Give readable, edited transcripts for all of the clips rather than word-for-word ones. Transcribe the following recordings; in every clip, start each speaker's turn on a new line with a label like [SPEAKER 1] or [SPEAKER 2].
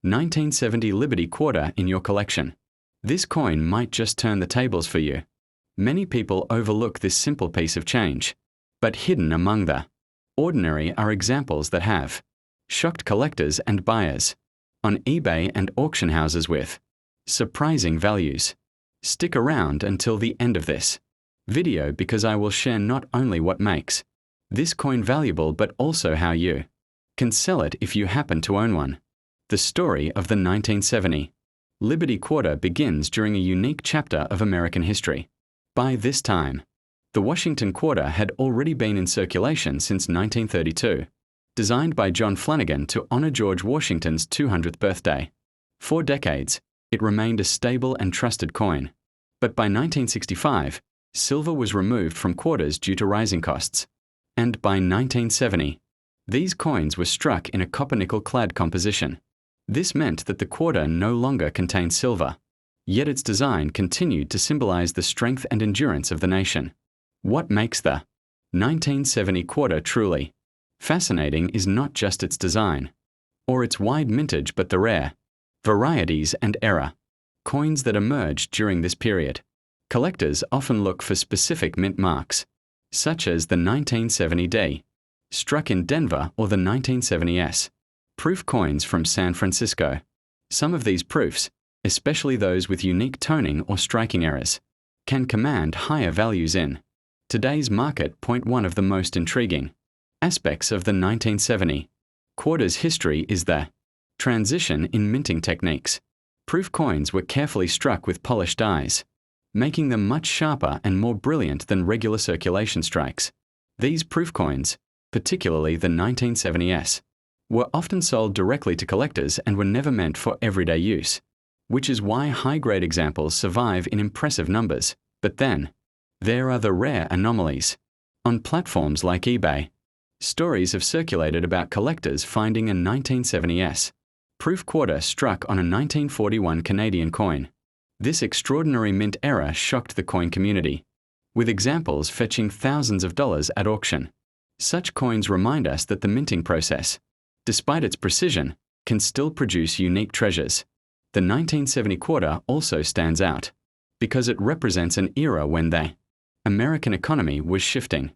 [SPEAKER 1] 1970 Liberty Quarter in your collection. This coin might just turn the tables for you. Many people overlook this simple piece of change. But hidden among the ordinary are examples that have shocked collectors and buyers on eBay and auction houses with surprising values. Stick around until the end of this video because I will share not only what makes this coin valuable but also how you can sell it if you happen to own one. The story of the 1970 Liberty Quarter begins during a unique chapter of American history. By this time, the Washington Quarter had already been in circulation since 1932, designed by John Flanagan to honor George Washington's 200th birthday. For decades, it remained a stable and trusted coin. But by 1965, silver was removed from quarters due to rising costs. And by 1970, these coins were struck in a copper-nickel-clad composition. This meant that the quarter no longer contained silver, yet its design continued to symbolize the strength and endurance of the nation. What makes the 1970 quarter truly fascinating is not just its design, or its wide mintage but the rare varieties and era coins that emerged during this period. Collectors often look for specific mint marks, such as the 1970D, struck in Denver, or the 1970S, proof coins from San Francisco. Some of these proofs, especially those with unique toning or striking errors, can command higher values in today's market. One of the most intriguing aspects of the 1970 quarter's history is the transition in minting techniques. Proof coins were carefully struck with polished dies, making them much sharper and more brilliant than regular circulation strikes. These proof coins, particularly the 1970S, were often sold directly to collectors and were never meant for everyday use, which is why high-grade examples survive in impressive numbers. But then, there are the rare anomalies. On platforms like eBay, stories have circulated about collectors finding a 1970S proof quarter struck on a 1941 Canadian coin. This extraordinary mint error shocked the coin community, with examples fetching thousands of dollars at auction. Such coins remind us that the minting process, despite its precision, can still produce unique treasures. The 1970 quarter also stands out because it represents an era when the American economy was shifting.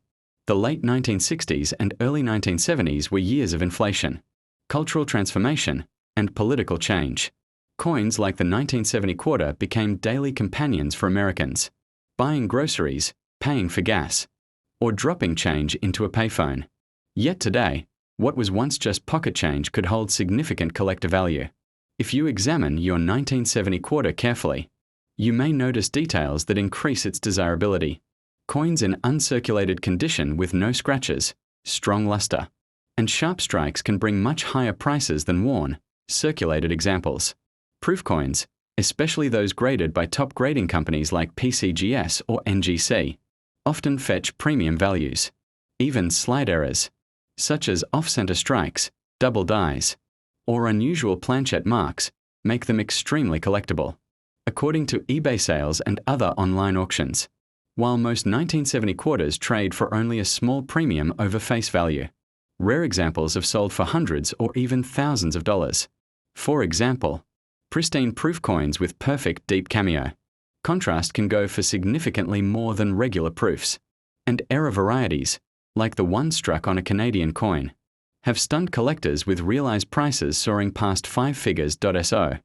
[SPEAKER 1] The late 1960s and early 1970s were years of inflation, cultural transformation, and political change. Coins like the 1970 quarter became daily companions for Americans, buying groceries, paying for gas, or dropping change into a payphone. Yet today, what was once just pocket change could hold significant collector value. If you examine your 1970 quarter carefully, you may notice details that increase its desirability. Coins in uncirculated condition with no scratches, strong luster, and sharp strikes can bring much higher prices than worn, circulated examples. Proof coins, especially those graded by top grading companies like PCGS or NGC, often fetch premium values. Even slight errors, such as off-center strikes, double dies, or unusual planchette marks, make them extremely collectible. According to eBay sales and other online auctions, while most 1970 quarters trade for only a small premium over face value, rare examples have sold for hundreds or even thousands of dollars. For example, pristine proof coins with perfect deep cameo contrast can go for significantly more than regular proofs. And error varieties, like the one struck on a Canadian coin, have stunned collectors with realized prices soaring past 5 figures. So,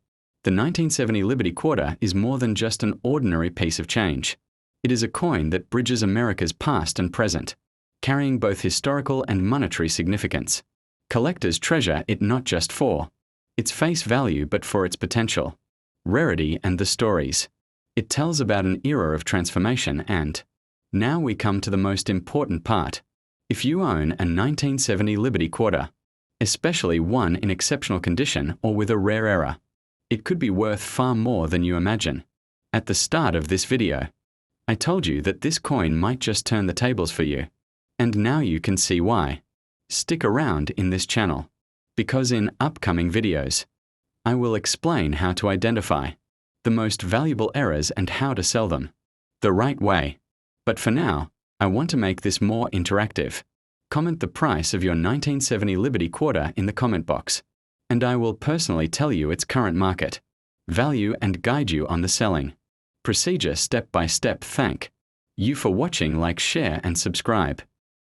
[SPEAKER 1] the 1970 Liberty Quarter is more than just an ordinary piece of change. It is a coin that bridges America's past and present, carrying both historical and monetary significance. Collectors treasure it not just for its face value but for its potential, rarity, and the stories it tells about an era of transformation. And now we come to the most important part. If you own a 1970 Liberty Quarter, especially one in exceptional condition or with a rare error, it could be worth far more than you imagine. At the start of this video, I told you that this coin might just turn the tables for you. And now you can see why. Stick around in this channel, because in upcoming videos, I will explain how to identify the most valuable errors and how to sell them the right way. But for now, I want to make this more interactive. Comment the price of your 1970 Liberty Quarter in the comment box. and I will personally tell you its current market value and guide you on the selling. Procedure step by step. Thank you for watching. Like, share and subscribe.